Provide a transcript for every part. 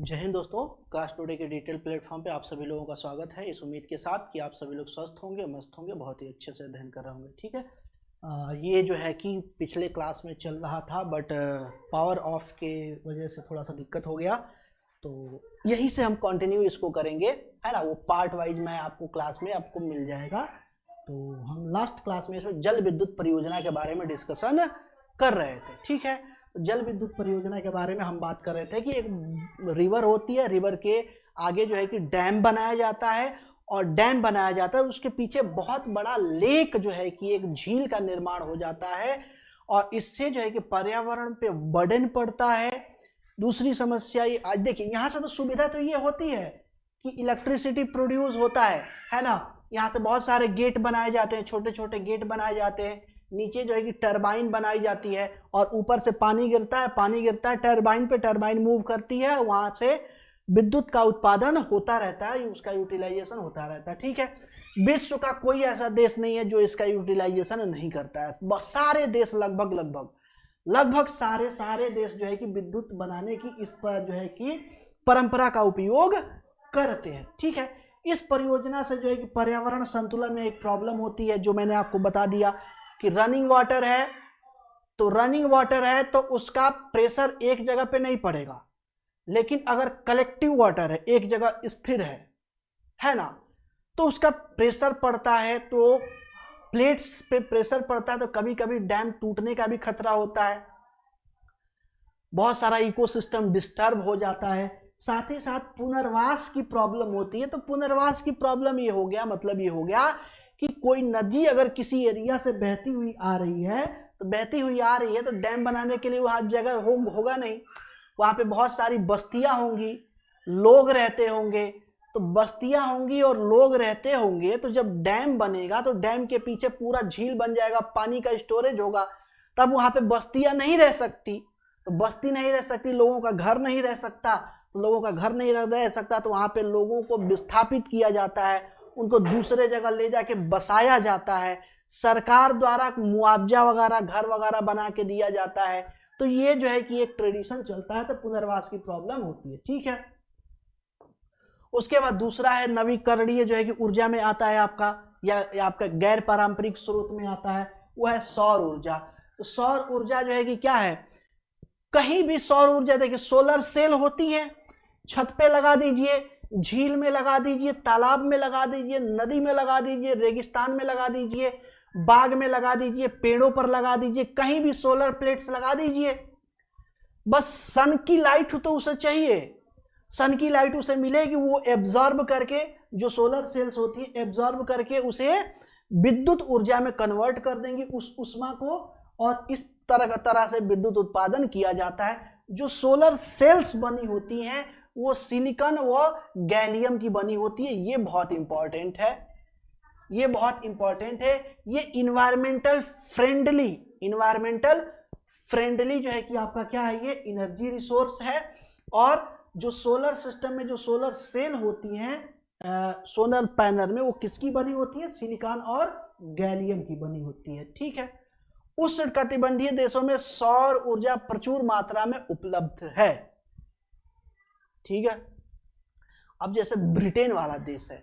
जय हिंद दोस्तों। Class today के डिटेल प्लेटफॉर्म पे आप सभी लोगों का स्वागत है, इस उम्मीद के साथ कि आप सभी लोग स्वस्थ होंगे, मस्त होंगे, बहुत ही अच्छे से अध्ययन कर रहे होंगे। ठीक है। ये जो है कि पिछले क्लास में चल रहा था, बट पावर ऑफ के वजह से थोड़ा सा दिक्कत हो गया, तो यहीं से हम कंटिन्यू इसको करेंगे, है ना। वो पार्ट वाइज मैं आपको क्लास में आपको मिल जाएगा। तो हम लास्ट क्लास में इसमें जल विद्युत परियोजना के बारे में डिस्कशन कर रहे थे। ठीक है। जल विद्युत परियोजना के बारे में हम बात कर रहे थे कि एक रिवर होती है, रिवर के आगे जो है कि डैम बनाया जाता है, और डैम बनाया जाता है उसके पीछे बहुत बड़ा लेक जो है कि एक झील का निर्माण हो जाता है, और इससे जो है कि पर्यावरण पे बर्डन पड़ता है। दूसरी समस्या ये, आज देखिए यहाँ से तो सुविधा तो ये होती है कि इलेक्ट्रिसिटी प्रोड्यूस होता है ना। यहाँ से बहुत सारे गेट बनाए जाते हैं, छोटे छोटे गेट बनाए जाते हैं, नीचे जो है कि टरबाइन बनाई जाती है, और ऊपर से पानी गिरता है टरबाइन पे, टरबाइन मूव करती है, वहां से विद्युत का उत्पादन होता रहता है, उसका यूटिलाइजेशन होता रहता है। ठीक है। विश्व का कोई ऐसा देश नहीं है जो इसका यूटिलाइजेशन नहीं करता है। बस सारे देश लगभग सारे देश जो है कि विद्युत बनाने की इस पर जो है कि परंपरा का उपयोग करते हैं। ठीक है। इस परियोजना से जो है कि पर्यावरण संतुलन में एक प्रॉब्लम होती है, जो मैंने आपको बता दिया कि रनिंग वाटर है तो उसका प्रेशर एक जगह पे नहीं पड़ेगा, लेकिन अगर कलेक्टिव वाटर है, एक जगह स्थिर है ना, तो उसका प्रेशर पड़ता है, तो प्लेट्स पे प्रेशर पड़ता है, तो कभी कभी डैम टूटने का भी खतरा होता है, बहुत सारा इकोसिस्टम डिस्टर्ब हो जाता है, साथ ही साथ पुनर्वास की प्रॉब्लम होती है। तो पुनर्वास की प्रॉब्लम ये हो गया, मतलब ये हो गया कि कोई नदी अगर किसी एरिया से बहती हुई आ रही है तो डैम बनाने के लिए वहां जगह होगा नहीं, वहां पे बहुत सारी बस्तियां होंगी, लोग रहते होंगे। तो बस्तियां होंगी और लोग रहते होंगे, तो जब डैम बनेगा तो डैम के पीछे पूरा झील बन जाएगा, पानी का स्टोरेज होगा, तब वहां पे बस्तियां नहीं रह सकती। तो बस्ती नहीं रह सकती, लोगों का घर नहीं रह सकता, तो वहां पे लोगों को विस्थापित किया जाता है, उनको दूसरे जगह ले जाके बसाया जाता है, सरकार द्वारा मुआवजा वगैरह, घर वगैरह बना के दिया जाता है। तो ये जो है कि एक ट्रेडिशन चलता है, तो पुनर्वास की प्रॉब्लम होती है। ठीक है। उसके बाद दूसरा है नवीकरणीय, जो है कि ऊर्जा में आता है आपका, या आपका गैर पारंपरिक स्रोत में आता है, वो है सौर ऊर्जा। तो सौर ऊर्जा जो है कि क्या है, कहीं भी सौर ऊर्जा, देखिए सोलर सेल होती है, छत पे लगा दीजिए, झील में लगा दीजिए, तालाब में लगा दीजिए, नदी में लगा दीजिए, रेगिस्तान में लगा दीजिए, बाग में लगा दीजिए, पेड़ों पर लगा दीजिए, कहीं भी सोलर प्लेट्स लगा दीजिए। बस सन की लाइट तो उसे चाहिए, सन की लाइट उसे मिलेगी, वो एब्जॉर्ब करके, जो सोलर सेल्स होती है एब्जॉर्ब करके उसे विद्युत ऊर्जा में कन्वर्ट कर देंगी, उस ऊष्मा को, और इस तरह से विद्युत उत्पादन किया जाता है। जो सोलर सेल्स बनी होती हैं वो सिलिकॉन व गैलियम की बनी होती है। ये बहुत इंपॉर्टेंट है, ये इन्वायरमेंटल फ्रेंडली जो है कि आपका क्या है, ये एनर्जी रिसोर्स है। और जो सोलर सिस्टम में जो सोलर सेल होती हैं, सोलर पैनल में, वो किसकी बनी होती है, सिलिकॉन और गैलियम की बनी होती है। ठीक है। उष्णकटिबंधीय देशों में सौर ऊर्जा प्रचुर मात्रा में उपलब्ध है। ठीक है। अब जैसे ब्रिटेन वाला देश है,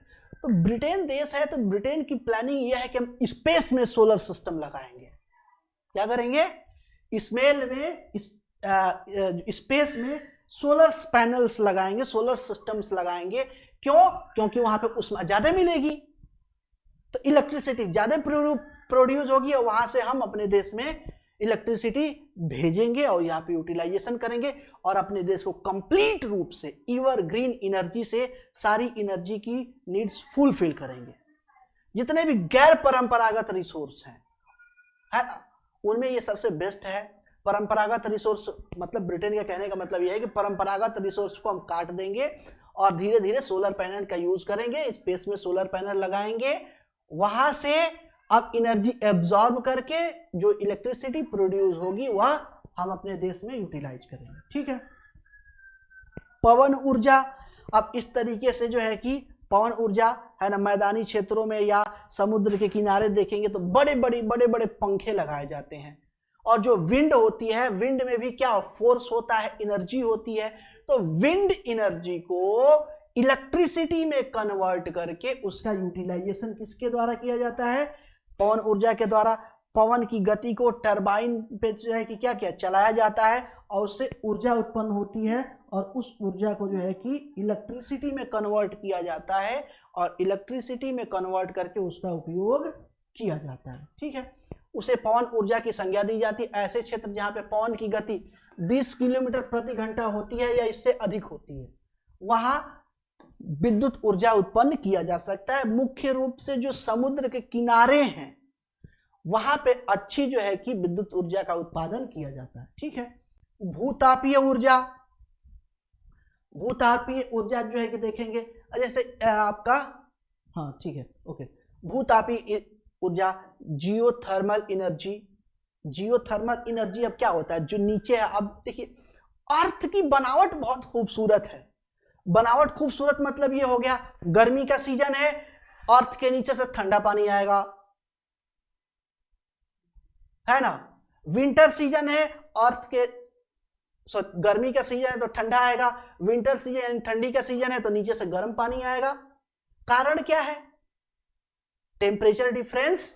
तो ब्रिटेन देश है, तो ब्रिटेन की प्लानिंग यह है कि हम स्पेस में सोलर सिस्टम लगाएंगे। क्या करेंगे, स्पेस में सोलर पैनल्स लगाएंगे, सोलर सिस्टम्स लगाएंगे। क्यों? क्योंकि वहां पे ऊष्मा ज्यादा मिलेगी, तो इलेक्ट्रिसिटी ज्यादा प्रोड्यूस होगी, और वहां से हम अपने देश में इलेक्ट्रिसिटी भेजेंगे और यहाँ पे यूटिलाइजेशन करेंगे, और अपने देश को कंप्लीट रूप से एवरग्रीन एनर्जी से सारी एनर्जी की नीड्स फुलफिल करेंगे। जितने भी गैर परंपरागत रिसोर्स हैं, है ना, उनमें ये सबसे बेस्ट है। परंपरागत रिसोर्स, मतलब ब्रिटेन का कहने का मतलब यह है कि परंपरागत रिसोर्स को हम काट देंगे और धीरे धीरे सोलर पैनल का यूज करेंगे, स्पेस में सोलर पैनल लगाएंगे, वहां से अब एनर्जी एब्जॉर्ब करके जो इलेक्ट्रिसिटी प्रोड्यूस होगी वह हम अपने देश में यूटिलाइज करेंगे। ठीक है। पवन ऊर्जा, अब इस तरीके से जो है कि पवन ऊर्जा है ना, मैदानी क्षेत्रों में या समुद्र के किनारे देखेंगे तो बड़े बड़े पंखे लगाए जाते हैं, और जो विंड होती है, विंड में भी क्या फोर्स होता है, एनर्जी होती है। तो विंड एनर्जी को इलेक्ट्रिसिटी में कन्वर्ट करके उसका यूटिलाइजेशन किसके द्वारा किया जाता है, पवन ऊर्जा के द्वारा। पवन की गति को टरबाइन पे जो है कि क्या क्या चलाया जाता है और उससे ऊर्जा उत्पन्न होती है और उस ऊर्जा को जो है कि इलेक्ट्रिसिटी में कन्वर्ट किया जाता है और इलेक्ट्रिसिटी में कन्वर्ट करके उसका उपयोग किया जाता है। ठीक है, उसे पवन ऊर्जा की संज्ञा दी जाती है। ऐसे क्षेत्र जहां पे पवन की गति 20 किलोमीटर प्रति घंटा होती है या इससे अधिक होती है, वहां विद्युत ऊर्जा उत्पन्न किया जा सकता है। मुख्य रूप से जो समुद्र के किनारे हैं वहां पे अच्छी जो है कि विद्युत ऊर्जा का उत्पादन किया जाता है। ठीक है, भूतापीय ऊर्जा, भूतापीय ऊर्जा जो है कि देखेंगे जैसे आपका, हाँ ठीक है ओके, भूतापीय ऊर्जा जियोथर्मल एनर्जी। जियोथर्मल एनर्जी अब क्या होता है, जो नीचे है। अब देखिए अर्थ की बनावट बहुत खूबसूरत है। बनावट खूबसूरत मतलब ये हो गया, गर्मी का सीजन है, अर्थ के नीचे से ठंडा पानी आएगा, है ना। विंटर सीजन है, अर्थ के गर्मी का सीजन है तो ठंडा आएगा, विंटर सीजन ठंडी का सीजन है तो नीचे से गर्म पानी आएगा। कारण क्या है, टेम्परेचर डिफरेंस।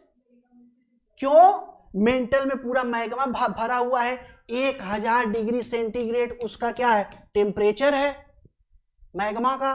क्यों, मेंटल में पूरा मैग्मा भरा हुआ है, 1000 डिग्री सेंटीग्रेड उसका क्या है, टेम्परेचर है मैग्मा का।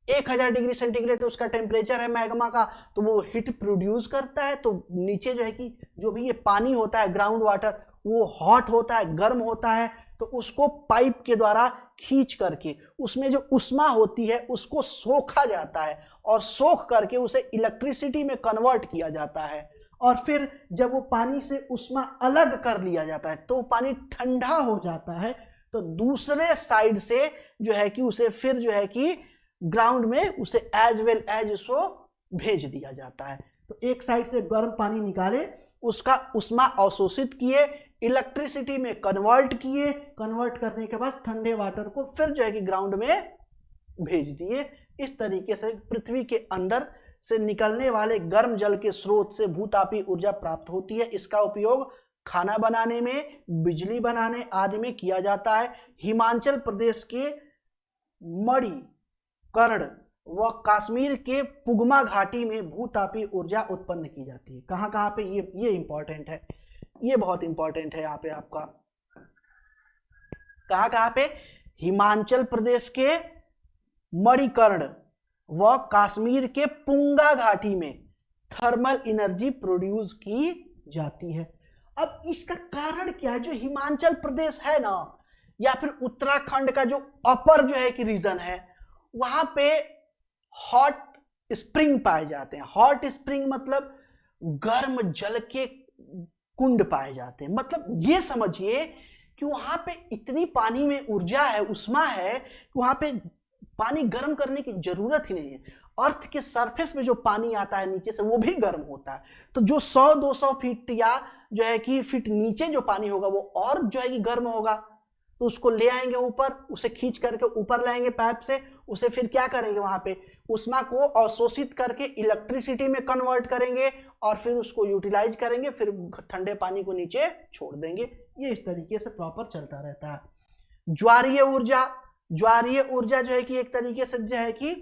1000 डिग्री सेंटीग्रेड उसका टेम्परेचर है मैग्मा का, तो वो हीट प्रोड्यूस करता है। तो नीचे जो है कि जो भी ये पानी होता है ग्राउंड वाटर, वो हॉट होता है, गर्म होता है, तो उसको पाइप के द्वारा खींच करके उसमें जो उष्मा होती है उसको सोखा जाता है और सोख करके उसे इलेक्ट्रिसिटी में कन्वर्ट किया जाता है। और फिर जब वो पानी से उष्मा अलग कर लिया जाता है तो पानी ठंडा हो जाता है, तो दूसरे साइड से जो है कि उसे फिर जो है कि ग्राउंड में उसे एज वेल एज उसको भेज दिया जाता है। तो एक साइड से गर्म पानी निकाले, उसका उष्मा अवशोषित किए, इलेक्ट्रिसिटी में कन्वर्ट किए, कन्वर्ट करने के बाद ठंडे वाटर को फिर जो है कि ग्राउंड में भेज दिए। इस तरीके से पृथ्वी के अंदर से निकलने वाले गर्म जल के स्रोत से भूतापीय ऊर्जा प्राप्त होती है। इसका उपयोग खाना बनाने में, बिजली बनाने आदि में किया जाता है। हिमाचल प्रदेश के मणिकर्ण व कश्मीर के पुगमा घाटी में भूतापीय ऊर्जा उत्पन्न की जाती है। कहां कहां पे, ये इंपॉर्टेंट है, ये बहुत इंपॉर्टेंट है यहाँ पे आपका। कहां कहां पे, हिमाचल प्रदेश के मणिकर्ण व कश्मीर के पुंगा घाटी में थर्मल एनर्जी प्रोड्यूस की जाती है। अब इसका कारण क्या है, जो हिमाचल प्रदेश है ना या फिर उत्तराखंड का जो अपर जो है कि रीजन है, वहां पे हॉट स्प्रिंग पाए जाते हैं। हॉट स्प्रिंग मतलब गर्म जल के कुंड पाए जाते हैं। मतलब ये समझिए कि वहां पे इतनी पानी में ऊर्जा है, उष्मा है कि वहां पे पानी गर्म करने की जरूरत ही नहीं है। अर्थ के सरफेस में जो पानी आता है नीचे से वो भी गर्म होता है। तो जो 100-200 फीट या जो है कि फीट नीचे जो पानी होगा वो और जो है कि गर्म होगा, तो उसको ले आएंगे ऊपर, उसे खींच करके ऊपर लाएंगे पाइप से, उसे फिर क्या करेंगे, वहां पे उष्मा को अवशोषित करके इलेक्ट्रिसिटी में कन्वर्ट करेंगे और फिर उसको यूटिलाइज करेंगे, फिर ठंडे पानी को नीचे छोड़ देंगे। ये इस तरीके से प्रॉपर चलता रहता है। ज्वारीय ऊर्जा, ज्वारीय ऊर्जा जो है कि एक तरीके से जो है कि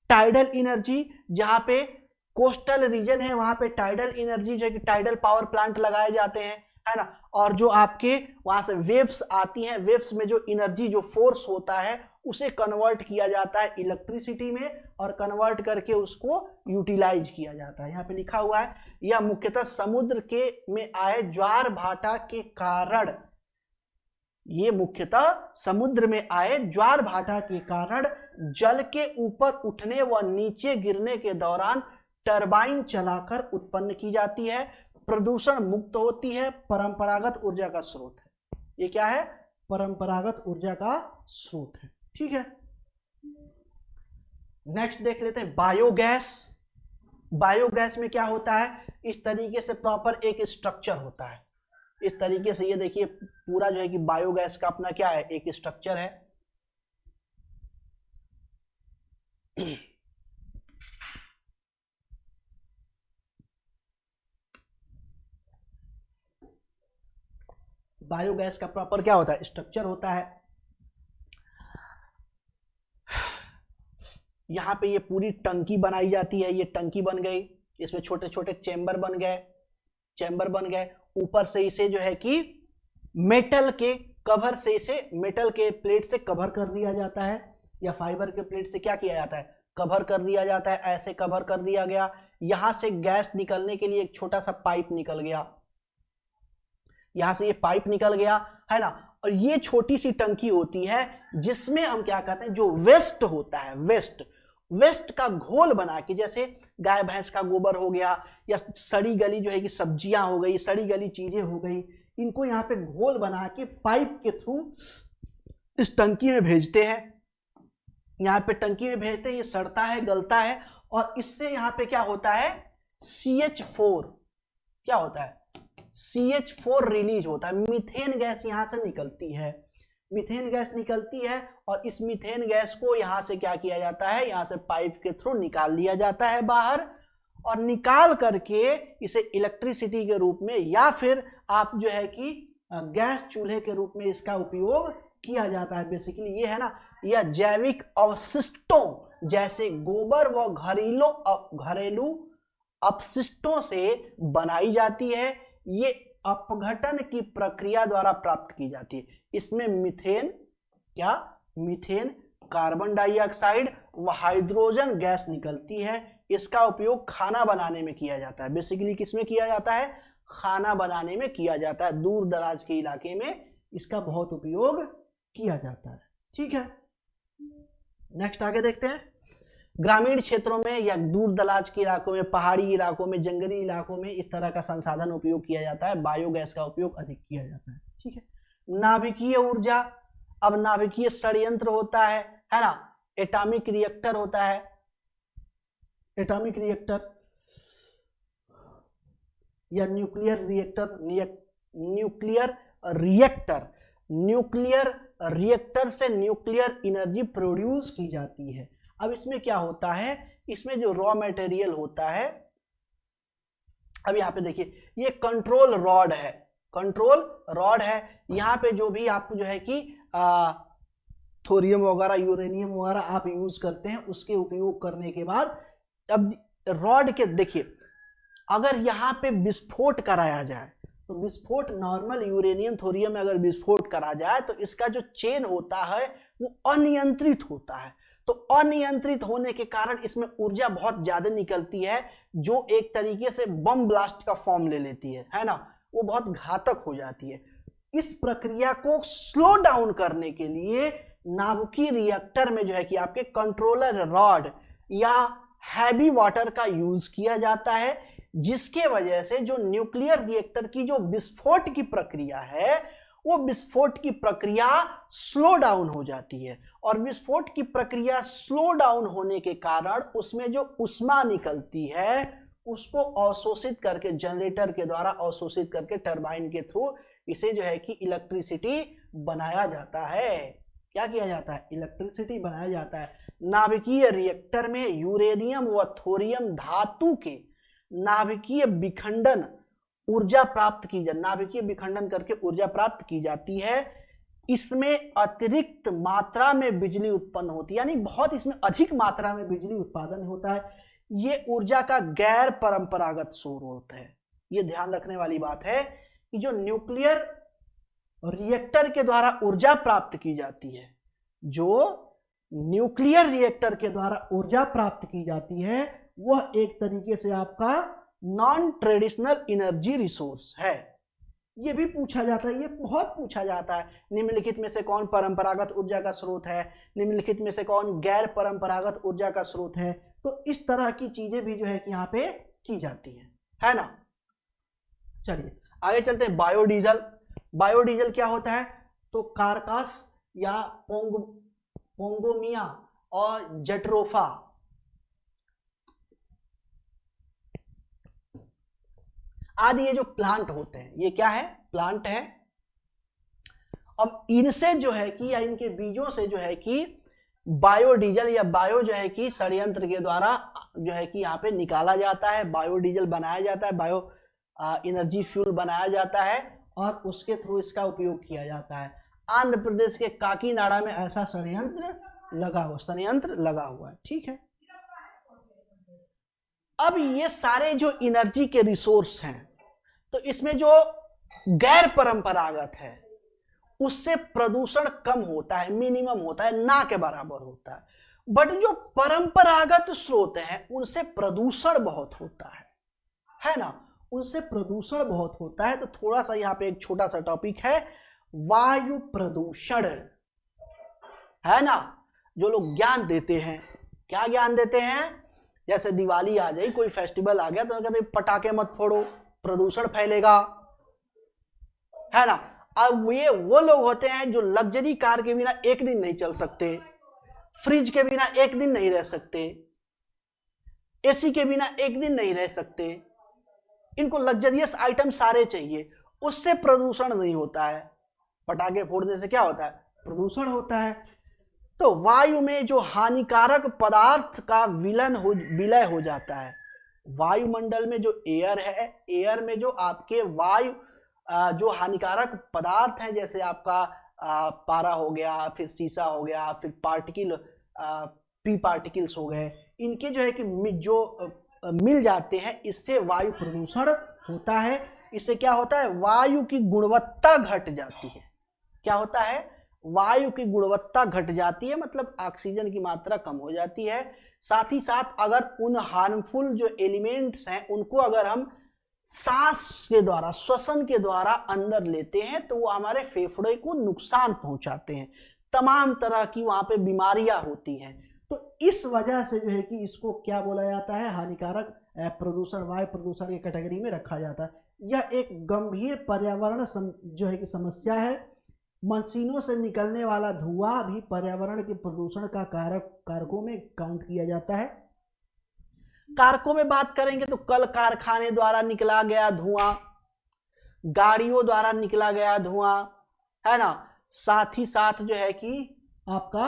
टाइडल एनर्जी, जहां पे कोस्टल रीजन है वहां पे टाइडल एनर्जी जो है कि टाइडल पावर प्लांट लगाए जाते हैं, है ना। और जो आपके वहां से वेव्स आती हैं, वेव्स में जो एनर्जी जो फोर्स होता है उसे कन्वर्ट किया जाता है इलेक्ट्रिसिटी में और कन्वर्ट करके उसको यूटिलाइज किया जाता है। यहाँ पे लिखा हुआ है, यह मुख्यतः समुद्र के में आए ज्वार भाटा के कारण, ये मुख्यतः समुद्र में आए ज्वार भाटा के कारण जल के ऊपर उठने व नीचे गिरने के दौरान टरबाइन चलाकर उत्पन्न की जाती है। प्रदूषण मुक्त होती है, परंपरागत ऊर्जा का स्रोत है। ये क्या है, परंपरागत ऊर्जा का स्रोत है। ठीक है, नेक्स्ट देख लेते हैं बायोगैस। बायोगैस में क्या होता है, इस तरीके से प्रॉपर एक स्ट्रक्चर होता है। इस तरीके से ये देखिए पूरा जो है कि बायोगैस का अपना क्या है, एक स्ट्रक्चर है। बायोगैस का प्रॉपर क्या होता है, स्ट्रक्चर होता है। यहाँ पे ये पूरी टंकी बनाई जाती है, ये टंकी बन गई, इसमें छोटे छोटे चेंबर बन गए, ऊपर से इसे जो है कि मेटल के कवर से, इसे मेटल के प्लेट से कवर कर दिया जाता है, या फाइबर के प्लेट से क्या किया जाता है, कवर कर दिया जाता है। ऐसे कवर कर दिया गया, यहां से गैस निकलने के लिए एक छोटा सा पाइप निकल गया, यहां से ये पाइप निकल गया, है ना। और ये छोटी सी टंकी होती है जिसमें हम क्या कहते हैं, जो वेस्ट होता है, वेस्ट का घोल बना के, जैसे गाय भैंस का गोबर हो गया, या सड़ी गली जो है कि सब्जियां हो गई, सड़ी गली चीजें हो गई, इनको यहाँ पे घोल बना के पाइप के थ्रू इस टंकी में भेजते हैं। यहाँ पे टंकी में भेजते हैं, ये सड़ता है, गलता है, और इससे यहाँ पे क्या होता है, CH4 क्या होता है, CH4 रिलीज होता है, मीथेन गैस यहां से निकलती है, मीथेन गैस निकलती है। और इस मीथेन गैस को यहां से क्या किया जाता है, यहां से पाइप के थ्रू निकाल लिया जाता है बाहर, और निकाल करके इसे इलेक्ट्रिसिटी के रूप में, या फिर आप जो है कि गैस चूल्हे के रूप में इसका उपयोग किया जाता है। बेसिकली ये है ना, यह जैविक अवशिष्टों जैसे गोबर व घरेलू अपशिष्टों से बनाई जाती है। ये अपघटन की प्रक्रिया द्वारा प्राप्त की जाती है। इसमें मीथेन कार्बन डाइऑक्साइड व हाइड्रोजन गैस निकलती है। इसका उपयोग खाना बनाने में किया जाता है। बेसिकली किसमें किया जाता है, खाना बनाने में किया जाता है। दूर दराज के इलाके में इसका बहुत उपयोग किया जाता है। ठीक है, नेक्स्ट आगे देखते हैं। ग्रामीण क्षेत्रों में या दूर दराज के इलाकों में, पहाड़ी इलाकों में, जंगली इलाकों में इस तरह का संसाधन उपयोग किया जाता है, बायोगैस का उपयोग अधिक किया जाता है। ठीक है, नाभिकीय ऊर्जा, अब नाभिकीय षड्यंत्र होता है ना, एटॉमिक रिएक्टर होता है, एटॉमिक रिएक्टर या न्यूक्लियर रिएक्टर से न्यूक्लियर एनर्जी प्रोड्यूस की जाती है। अब इसमें क्या होता है, इसमें जो रॉ मटेरियल होता है, अब यहाँ पे देखिए ये कंट्रोल रॉड है, यहाँ पे जो भी आप जो है कि थोरियम वगैरह, यूरेनियम वगैरह आप यूज करते हैं, उसके उपयोग करने के बाद अब रॉड के देखिए, अगर यहाँ पे विस्फोट कराया जाए तो विस्फोट नॉर्मल यूरेनियम थोरियम में अगर विस्फोट करा जाए तो इसका जो चेन होता है वो अनियंत्रित होता है। तो अनियंत्रित होने के कारण इसमें ऊर्जा बहुत ज्यादा निकलती है, जो एक तरीके से बम ब्लास्ट का फॉर्म ले लेती है ना, वो बहुत घातक हो जाती है। इस प्रक्रिया को स्लो डाउन करने के लिए नाभिकीय रिएक्टर में जो है कि आपके कंट्रोलर रॉड या हैवी वाटर का यूज किया जाता है, जिसके वजह से जो न्यूक्लियर रिएक्टर की जो विस्फोट की प्रक्रिया है, वो विस्फोट की प्रक्रिया स्लो डाउन हो जाती है। और विस्फोट की प्रक्रिया स्लो डाउन होने के कारण उसमें जो ऊष्मा निकलती है उसको अवशोषित करके, जनरेटर के द्वारा अवशोषित करके, टरबाइन के थ्रू इसे जो है कि इलेक्ट्रिसिटी बनाया जाता है। क्या किया जाता है, इलेक्ट्रिसिटी बनाया जाता है। नाभिकीय रिएक्टर में यूरेनियम व थोरियम धातु के नाभिकीय विखंडन ऊर्जा प्राप्त की जाती, नाभिकीय विखंडन करके ऊर्जा प्राप्त की जाती है। इसमें अतिरिक्त मात्रा में बिजली उत्पन्न होती है, यानी बहुत इसमें अधिक मात्रा में बिजली उत्पादन होता है। ये ऊर्जा का गैर परंपरागत स्रोत है। ये ध्यान रखने वाली बात है कि जो न्यूक्लियर रिएक्टर के द्वारा ऊर्जा प्राप्त की जाती है, जो न्यूक्लियर रिएक्टर के द्वारा ऊर्जा प्राप्त की जाती है, वह एक तरीके से आपका नॉन ट्रेडिशनल एनर्जी रिसोर्स है। यह भी पूछा जाता है, ये बहुत पूछा जाता है, निम्नलिखित में से कौन परंपरागत ऊर्जा का स्रोत है, निम्नलिखित में से कौन गैर परंपरागत ऊर्जा का स्रोत है। तो इस तरह की चीजें भी जो है कि यहाँ पे की जाती है ना। चलिए आगे चलते हैं। बायोडीजल, बायोडीजल क्या होता है, तो कारकास या पोंगोमिया और जट्रोफा आदि ये जो प्लांट होते हैं, ये क्या है, प्लांट है। अब इनसे जो है कि या इनके बीजों से जो है कि बायोडीजल या बायो जो है कि षड्यंत्र के द्वारा जो है कि यहाँ पे निकाला जाता है, बायोडीजल बनाया जाता है, बायो एनर्जी फ्यूल बनाया जाता है। और उसके थ्रू इसका उपयोग किया जाता है। आंध्र प्रदेश के काकीनाडा में ऐसा संयंत्र लगा हुआ है। ठीक है, अब ये सारे जो एनर्जी के रिसोर्स हैं, तो इसमें जो गैर परंपरागत है उससे प्रदूषण कम होता है, मिनिमम होता है, ना के बराबर होता है। बट जो परंपरागत स्रोत हैं उनसे प्रदूषण बहुत होता है ना, उनसे प्रदूषण बहुत होता है। तो थोड़ा सा यहाँ पे एक छोटा सा टॉपिक है वायु प्रदूषण, है ना। जो लोग ज्ञान देते हैं, क्या ज्ञान देते हैं, जैसे दिवाली आ जाए, कोई फेस्टिवल आ गया तो कहते हैं पटाखे मत फोड़ो, प्रदूषण फैलेगा, है ना। अब ये वो लोग होते हैं जो लग्जरी कार के बिना एक दिन नहीं चल सकते, फ्रिज के बिना एक दिन नहीं रह सकते, एसी के बिना एक दिन नहीं रह सकते, इनको लग्जरियस आइटम सारे चाहिए, उससे प्रदूषण नहीं होता है। पटाखे फोड़ने से क्या होता है, प्रदूषण होता है। तो वायु में जो हानिकारक पदार्थ का विलय हो जाता है। वायुमंडल में जो एयर है, एयर में जो आपके वायु जो हानिकारक पदार्थ हैं, जैसे आपका पारा हो गया, फिर सीसा हो गया, फिर पार्टिकल पी पार्टिकल्स हो गए, इनके जो है कि जो मिल जाते हैं, इससे वायु प्रदूषण होता है। इससे क्या होता है, वायु की गुणवत्ता घट जाती है। क्या होता है, वायु की गुणवत्ता घट जाती है, मतलब ऑक्सीजन की मात्रा कम हो जाती है। साथ ही साथ अगर उन हार्मफुल जो एलिमेंट्स हैं उनको अगर हम सांस के द्वारा, श्वसन के द्वारा अंदर लेते हैं तो वो हमारे फेफड़े को नुकसान पहुंचाते हैं, तमाम तरह की वहां पे बीमारियां होती हैं। तो इस वजह से जो है कि इसको क्या बोला जाता है, हानिकारक प्रदूषण, वायु प्रदूषण की कैटेगरी में रखा जाता है। यह एक गंभीर पर्यावरण जो है कि समस्या है। मशीनों से निकलने वाला धुआं भी पर्यावरण के प्रदूषण का कारकों में काउंट किया जाता है। कारकों में बात करेंगे तो कल कारखाने द्वारा निकला गया धुआं, गाड़ियों द्वारा निकला गया धुआं, है ना। साथ ही साथ जो है कि आपका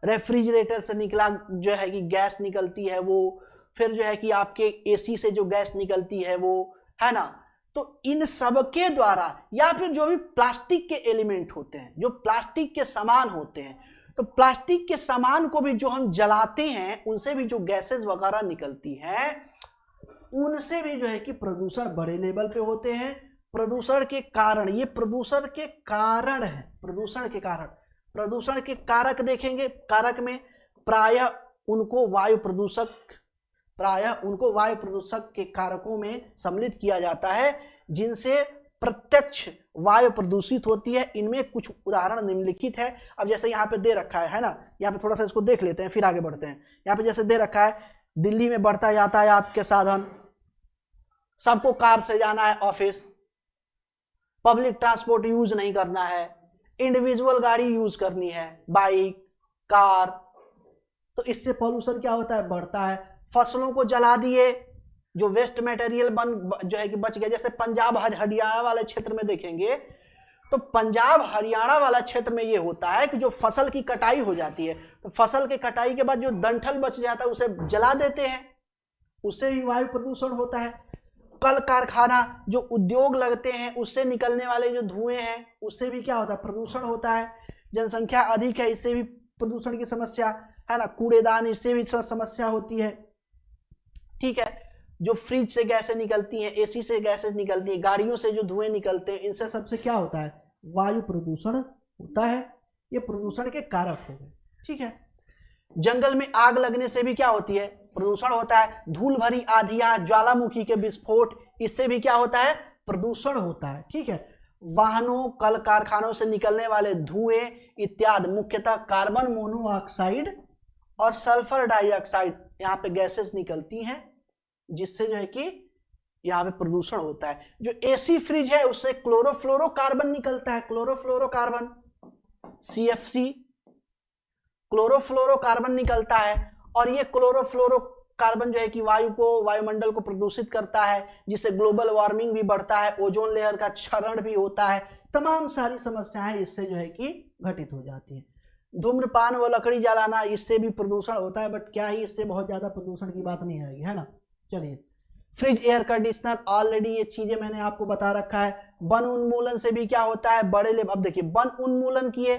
रेफ्रिजरेटर से निकला जो है कि गैस निकलती है वो, फिर जो है कि आपके एसी से जो गैस निकलती है वो, है ना। तो इन सब के द्वारा, या फिर जो भी प्लास्टिक के एलिमेंट होते हैं, जो प्लास्टिक के सामान होते हैं, तो प्लास्टिक के सामान को भी जो हम जलाते हैं उनसे भी जो गैसेस वगैरह निकलती हैं, उनसे भी जो है कि प्रदूषण बड़े लेवल पे होते हैं। प्रदूषण के कारण, ये प्रदूषण के कारण है, प्रदूषण के कारण, प्रदूषण के कारक देखेंगे। कारक में प्रायः उनको वायु प्रदूषक के कारकों में सम्मिलित किया जाता है, जिनसे प्रत्यक्ष वायु प्रदूषित होती है। इनमें कुछ उदाहरण निम्नलिखित है। अब जैसे यहाँ पे दे रखा है ना, यहाँ पे थोड़ा सा इसको देख लेते हैं फिर आगे बढ़ते हैं। यहाँ पे जैसे दे रखा है, दिल्ली में बढ़ता यातायात के साधन, सबको कार से जाना है ऑफिस, पब्लिक ट्रांसपोर्ट यूज नहीं करना है, इंडिविजुअल गाड़ी यूज करनी है, बाइक, कार। तो इससे पॉल्यूशन क्या होता है, बढ़ता है। फसलों को जला दिए, जो वेस्ट मटेरियल जो है कि बच गया। जैसे पंजाब हरियाणा वाले क्षेत्र में देखेंगे तो पंजाब हरियाणा वाला क्षेत्र में ये होता है कि जो फसल की कटाई हो जाती है, तो फसल के कटाई के बाद जो डंठल बच जाता है उसे जला देते हैं, उससे भी वायु प्रदूषण होता है। कल कारखाना, जो उद्योग लगते हैं, उससे निकलने वाले जो धुएं हैं, उससे भी क्या होता है, प्रदूषण होता है। जनसंख्या अधिक है, इससे भी प्रदूषण की समस्या, है ना। कूड़ेदान, इससे भी समस्या होती है। ठीक है, जो फ्रिज से गैसें निकलती हैं, एसी से गैसें निकलती हैं, गाड़ियों से जो धुएं निकलते हैं, इनसे सबसे क्या होता है, वायु प्रदूषण होता है। ये प्रदूषण के कारक हो गए। ठीक है, जंगल में आग लगने से भी क्या होती है, प्रदूषण होता है। धूल भरी आंधियां, ज्वालामुखी के विस्फोट, इससे भी क्या होता है, प्रदूषण होता है। ठीक है, वाहनों, कल कारखानों से निकलने वाले धुएं इत्यादि, मुख्यतः कार्बन मोनोऑक्साइड और सल्फर डाइऑक्साइड, यहाँ पे गैसेस निकलती हैं, जिससे जो है कि यहाँ पे प्रदूषण होता है। जो एसी फ्रिज है उससे क्लोरोफ्लोरोकार्बन निकलता है, क्लोरोफ्लोरोकार्बन, CFC, क्लोरोफ्लोरोकार्बन निकलता है। और ये क्लोरोफ्लोरोकार्बन जो है कि वायुमंडल को प्रदूषित करता है, जिससे ग्लोबल वार्मिंग भी बढ़ता है, ओजोन लेयर का क्षरण भी होता है। तमाम सारी समस्याएं इससे जो है कि घटित हो जाती है। धूम्रपान व लकड़ी जलाना, इससे भी प्रदूषण होता है, बट क्या ही इससे बहुत ज्यादा प्रदूषण की बात नहीं आएगी, है ना। चलिए, फ्रिज एयर कंडीशनर, ऑलरेडी ये चीजें मैंने आपको बता रखा है। वन उन्मूलन से भी क्या होता है, बड़े लेवल, अब देखिए वन उन्मूलन किए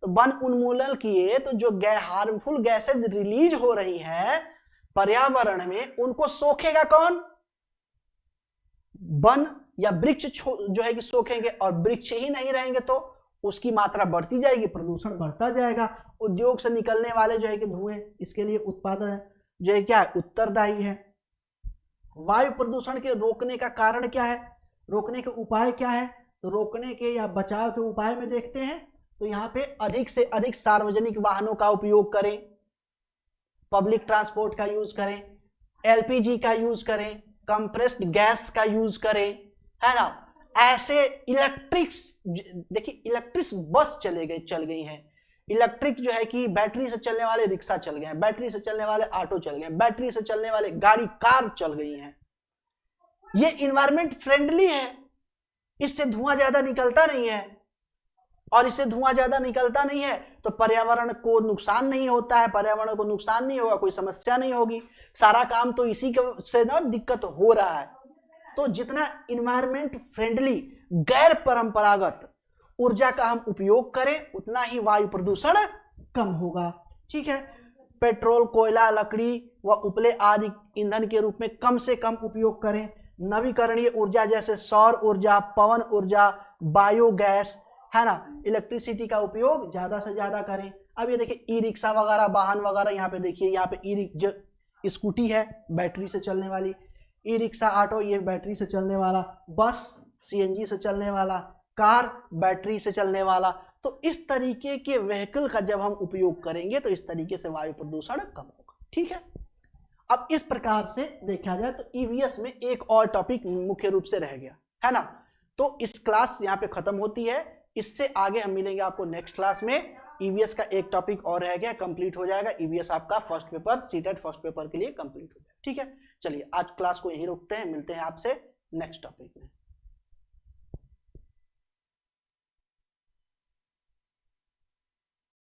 तो वन उन्मूलन किए तो जो हार्मफुल गैसेज रिलीज हो रही है पर्यावरण में, उनको सोखेगा कौन, वन या वृक्ष जो है कि सोखेंगे, और वृक्ष ही नहीं रहेंगे तो उसकी मात्रा बढ़ती जाएगी, प्रदूषण बढ़ता जाएगा। उद्योग से निकलने वाले जो है कि धुएं, इसके लिए उत्पादन जो है क्या है, उत्तरदायी है। वायु प्रदूषण के रोकने का कारण क्या है, रोकने के उपाय क्या है, तो रोकने के या बचाव के उपाय में देखते हैं तो यहाँ पे अधिक से अधिक सार्वजनिक वाहनों का उपयोग करें, पब्लिक ट्रांसपोर्ट का यूज करें, एलपीजी का यूज करें, कंप्रेस्ड गैस का यूज करें, है ना। ऐसे इलेक्ट्रिक, देखिए इलेक्ट्रिक बस चल गई हैं, इलेक्ट्रिक जो है कि बैटरी से चलने वाले रिक्शा चल गए हैं, बैटरी से चलने वाले ऑटो चल गए हैं, बैटरी से चलने वाले गाड़ी कार चल गई हैं। ये इन्वायरमेंट फ्रेंडली है, इससे धुआं ज्यादा निकलता नहीं है, और इससे धुआं ज्यादा निकलता नहीं है तो पर्यावरण को नुकसान नहीं होता है, पर्यावरण को नुकसान नहीं होगा, कोई समस्या नहीं होगी, सारा काम तो इसी से ना दिक्कत हो रहा है। तो जितना इन्वायरमेंट फ्रेंडली गैर परंपरागत ऊर्जा का हम उपयोग करें उतना ही वायु प्रदूषण कम होगा। ठीक है, पेट्रोल, कोयला, लकड़ी व उपले आदि ईंधन के रूप में कम से कम उपयोग करें। नवीकरणीय ऊर्जा जैसे सौर ऊर्जा, पवन ऊर्जा, बायोगैस, है ना, इलेक्ट्रिसिटी का उपयोग ज्यादा से ज्यादा करें। अब ये देखिए ई रिक्शा वगैरह, वाहन वगैरह, यहाँ पे देखिए, यहाँ पे ई स्कूटी है बैटरी से चलने वाली, ई रिक्शा, ऑटो ये बैटरी से चलने वाला, बस सीएनजी से चलने वाला, कार बैटरी से चलने वाला। तो इस तरीके के व्हीकल का जब हम उपयोग करेंगे तो इस तरीके से वायु प्रदूषण कम होगा। ठीक है, अब इस प्रकार से देखा जाए तो ईवीएस में एक और टॉपिक मुख्य रूप से रह गया, है ना। तो इस क्लास यहाँ पे खत्म होती है, इससे आगे हम मिलेंगे आपको नेक्स्ट क्लास में। ईवीएस का एक टॉपिक और रह गया, कंप्लीट हो जाएगा। ईवीएस आपका first paper, CTET first paper के लिए कंप्लीट हो जाएगा। ठीक है, चलिए आज क्लास को यहीं रोकते हैं, मिलते हैं आपसे नेक्स्ट टॉपिक में।